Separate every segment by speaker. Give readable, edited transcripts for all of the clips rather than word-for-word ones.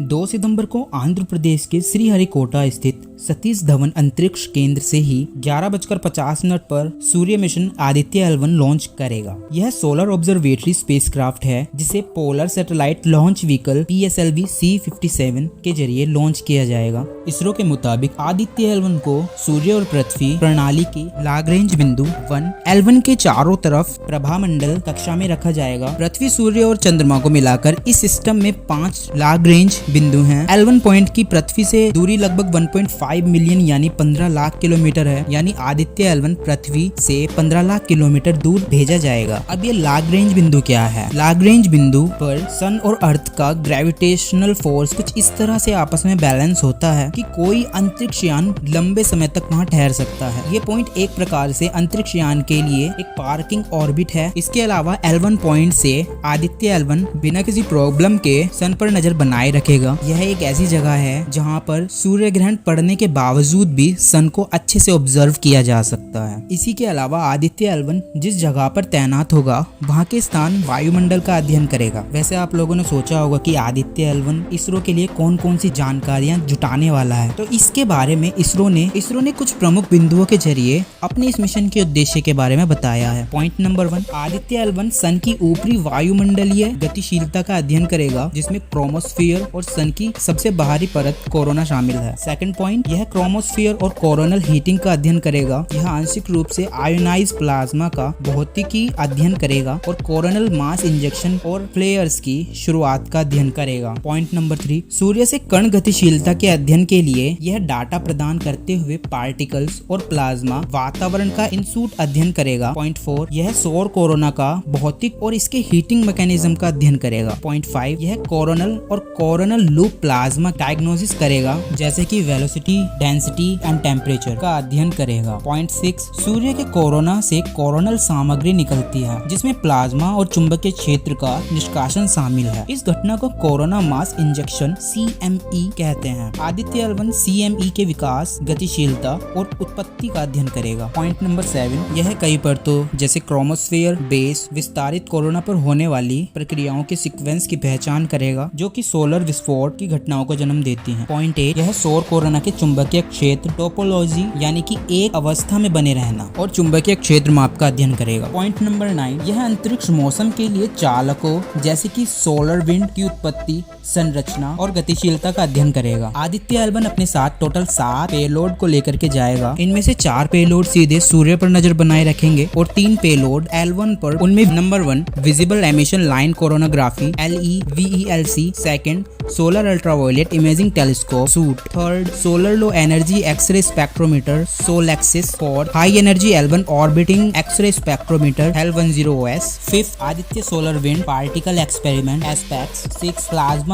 Speaker 1: 2 सितंबर को आंध्र प्रदेश के श्रीहरिकोटा स्थित सतीश धवन अंतरिक्ष केंद्र से ही 11:50 पर सूर्य मिशन आदित्य L1 लॉन्च करेगा। यह सोलर ऑब्जर्वेटरी स्पेसक्राफ्ट है जिसे polar satellite launch vehicle PSLV C57 के जरिए लॉन्च किया जाएगा। इसरो के मुताबिक आदित्य L1 को सूर्य और पृथ्वी प्रणाली के लाग्रेंज बिंदु 1 L1 के चारों तरफ प्रभामंडल कक्षा में रखा जाएगा। पृथ्वी, सूर्य और चंद्रमा को मिलाकर इस सिस्टम में 5 लाग्रेंज बिंदु हैं। L1 पॉइंट की पृथ्वी से दूरी लगभग 1.5 मिलियन यानी 15 लाख किलोमीटर है। यानी आदित्य L1 पृथ्वी से 15 लाख किलोमीटर दूर भेजा जाएगा। अब ये लाग्रेंज बिंदु क्या है? लाग्रेंज बिंदु पर सन और अर्थ का ग्रेविटेशनल फोर्स कुछ इस तरह से आपस में बैलेंस होता है कि कोई अंतरिक्ष यान लंबे समय तक वहाँ ठहर सकता है। ये पॉइंट एक प्रकार से अंतरिक्ष यान के लिए एक पार्किंग ऑर्बिट है। इसके अलावा L1 पॉइंट से आदित्य L1 बिना किसी प्रॉब्लम के सन पर नजर बनाए रखेगा। यह एक ऐसी जगह है जहाँ पर सूर्य ग्रहण पड़ने के बावजूद भी सन को अच्छे से ऑब्जर्व किया जा सकता है। इसी के अलावा आदित्य L1 जिस जगह पर तैनात होगा वहाँ के स्थान वायुमंडल का अध्ययन करेगा। वैसे आप लोगों ने सोचा होगा कि आदित्य L1 इसरो के लिए कौन कौन सी जानकारियाँ जुटाने वाला है, तो इसके बारे में इसरो ने कुछ प्रमुख बिंदुओं के जरिए अपने इस मिशन के उद्देश्य के बारे में बताया है। पॉइंट नंबर 1, आदित्य L1 सन की ऊपरी वायुमंडलीय गतिशीलता का अध्ययन करेगा जिसमें क्रोमोस्फीयर और सन की सबसे बाहरी परत कोरोना शामिल है। सेकंड पॉइंट, यह क्रोमोस्फीयर और कोरोनल हीटिंग का अध्ययन करेगा। यह आंशिक रूप से आयोनाइज प्लाज्मा का भौतिकी अध्ययन करेगा और कोरोनल मास इंजेक्शन और फ्लेयर्स की शुरुआत का अध्ययन करेगा। पॉइंट नंबर 3, सूर्य से कण गतिशीलता के अध्ययन के लिए यह डाटा प्रदान करते हुए पार्टिकल्स और प्लाज्मा वातावरण का इनसूट अध्ययन करेगा। पॉइंट 4, यह सौर कोरोना का भौतिक और इसके हीटिंग मैकेनिज्म का अध्ययन करेगा। पॉइंट 5, यह कोरोनल और कोरोनल लूप प्लाज्मा डायग्नोसिस करेगा जैसे कि वेलोसिटी, डेंसिटी एंड टेम्परेचर का अध्ययन करेगा। पॉइंट 6, सूर्य के कोरोना से कोरोनल सामग्री निकलती है जिसमें प्लाज्मा और चुंबकीय क्षेत्र का निष्कासन शामिल है। इस घटना को कोरोना मास इंजेक्शन CME कहते हैं। आदित्य L1 CME के विकास, गतिशीलता और उत्पत्ति का अध्ययन करेगा। पॉइंट नंबर 7, यह कई परतों जैसे क्रोमोस्फीयर, बेस, विस्तारित कोरोना पर होने वाली प्रक्रियाओं के सीक्वेंस की पहचान करेगा जो कि सोलर विस्फोट की घटनाओं को जन्म देती हैं। पॉइंट 8, यह सौर कोरोना के चुंबकीय क्षेत्र टोपोलॉजी यानी कि एक अवस्था में बने रहना और चुंबकीय क्षेत्र माप का अध्ययन करेगा। पॉइंट नंबर 9, यह अंतरिक्ष मौसम के लिए चालकों जैसे कि सोलर विंड की उत्पत्ति, संरचना और गतिशीलता का अध्ययन करेगा। आदित्य L1 अपने साथ टोटल 7 पेलोड को लेकर के जाएगा। इनमें से 4 पेलोड सीधे सूर्य पर नजर बनाए रखेंगे और 3 पेलोड L1 पर। उनमें number 1 visible emission line coronography LEVELC, second solar ultraviolet imaging telescope suite, third solar low energy X-ray spectrometer Solexs, fourth high energy L1 orbiting X-ray spectrometer L10OS, fifth Aditya solar wind particle experiment SPAX, six plasma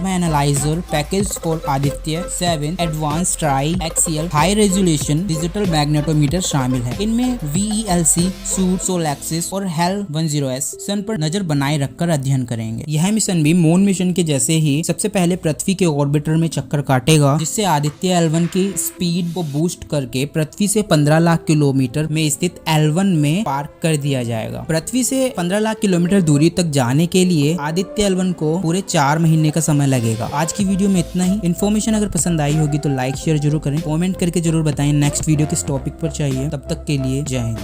Speaker 1: analyser package for Aditya, 7 advance triaxial high resolution digital magnetometer शामिल है। इनमें VELC suit, सोलेक्सिस और L10OS सन पर नजर बनाए रखकर अध्ययन करेंगे। यह मिशन भी मून मिशन के जैसे ही सबसे पहले पृथ्वी के ऑर्बिटर में चक्कर काटेगा जिससे आदित्य L1 की स्पीड को बूस्ट करके पृथ्वी से 15 लाख किलोमीटर में स्थित L1 में पार्क कर दिया जाएगा। पृथ्वी से 15 लाख किलोमीटर दूरी तक जाने के लिए आदित्य L1 को पूरे 4 महीने का समय लगेगा। आज की वीडियो में इतना ही। इन्फॉर्मेशन अगर पसंद आई होगी तो लाइक शेयर जरूर करें, कमेंट करके जरूर बताएं नेक्स्ट वीडियो किस टॉपिक पर चाहिए। तब तक के लिए जय हिंद।